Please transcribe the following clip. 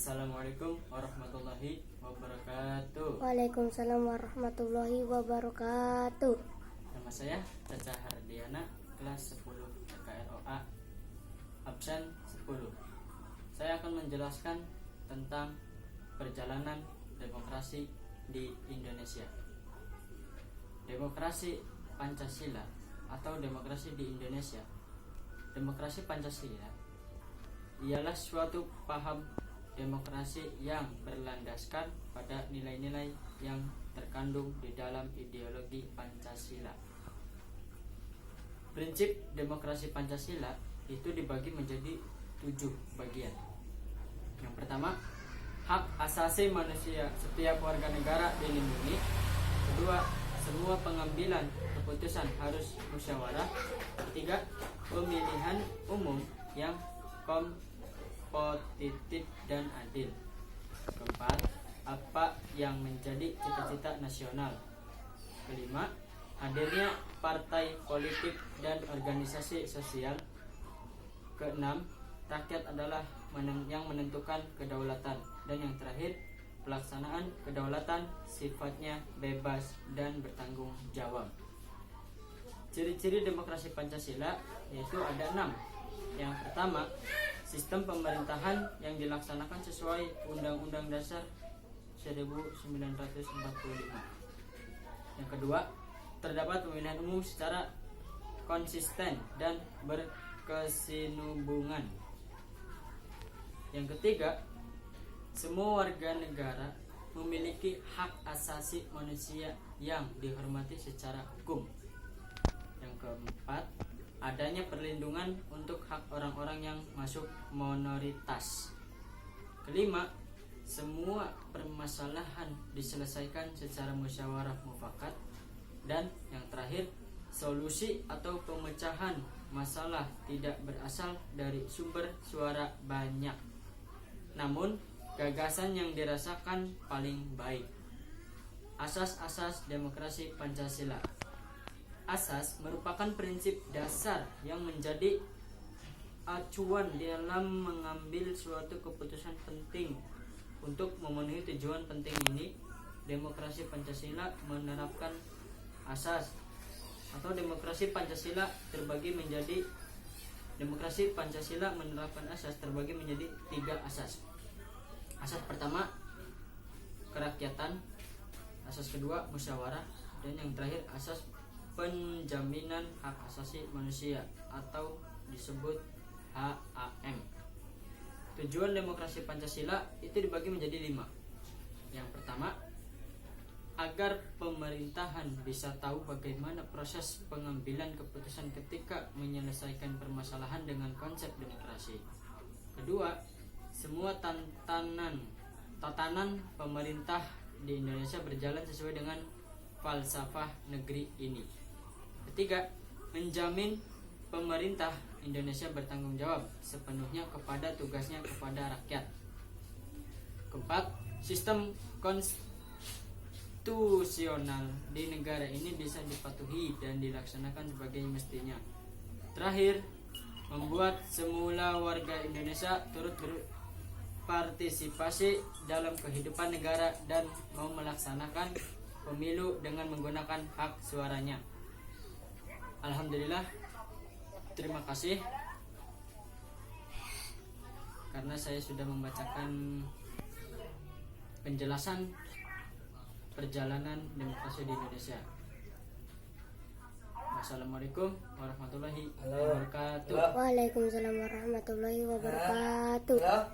Assalamualaikum warahmatullahi wabarakatuh. Waalaikumsalam warahmatullahi wabarakatuh. Nama saya Caca Hardiana, kelas 10 PKROA, absen 10. Saya akan menjelaskan tentang perjalanan demokrasi di Indonesia. Demokrasi Pancasila atau demokrasi di Indonesia. Demokrasi Pancasila ialah suatu paham demokrasi yang berlandaskan pada nilai-nilai yang terkandung di dalam ideologi Pancasila. Prinsip demokrasi Pancasila itu dibagi menjadi 7 bagian. Yang pertama, hak asasi manusia setiap warga negara dilindungi. Kedua, semua pengambilan keputusan harus musyawarah. Ketiga, pemilihan umum yang kompetitif dan adil. Keempat, apa yang menjadi cita-cita nasional. Kelima, hadirnya partai politik dan organisasi sosial. Keenam, rakyat adalah yang menentukan kedaulatan. Dan yang terakhir, pelaksanaan kedaulatan sifatnya bebas dan bertanggung jawab. Ciri-ciri demokrasi Pancasila yaitu ada 6. Yang pertama, sistem pemerintahan yang dilaksanakan sesuai Undang-Undang Dasar 1945. Yang kedua, terdapat pemilihan umum secara konsisten dan berkesinambungan. Yang ketiga, semua warga negara memiliki hak asasi manusia yang dihormati secara hukum. Yang keempat, adanya perlindungan untuk hak orang-orang yang masuk minoritas. Kelima, semua permasalahan diselesaikan secara musyawarah mufakat. Dan yang terakhir, solusi atau pemecahan masalah tidak berasal dari sumber suara banyak, namun gagasan yang dirasakan paling baik. Asas-asas demokrasi Pancasila. Asas merupakan prinsip dasar yang menjadi acuan dalam mengambil suatu keputusan penting. Untuk memenuhi tujuan penting ini, demokrasi Pancasila menerapkan asas atau demokrasi Pancasila menerapkan asas terbagi menjadi 3 asas. Asas pertama, kerakyatan. Asas kedua, musyawarah. Dan yang terakhir, asas penjaminan hak asasi manusia atau disebut HAM. Tujuan demokrasi Pancasila itu dibagi menjadi 5. Yang pertama, agar pemerintahan bisa tahu bagaimana proses pengambilan keputusan ketika menyelesaikan permasalahan dengan konsep demokrasi. Kedua, semua tatanan pemerintah di Indonesia berjalan sesuai dengan falsafah negeri ini. Ketiga, menjamin pemerintah Indonesia bertanggung jawab sepenuhnya kepada tugasnya kepada rakyat. Keempat, sistem konstitusional di negara ini bisa dipatuhi dan dilaksanakan sebagai mestinya. Terakhir, membuat semula warga Indonesia turut berpartisipasi dalam kehidupan negara dan mau melaksanakan pemilu dengan menggunakan hak suaranya. Alhamdulillah, terima kasih karena saya sudah membacakan penjelasan perjalanan demokrasi di Indonesia. Wassalamualaikum warahmatullahi wabarakatuh. Waalaikumsalam warahmatullahi wabarakatuh.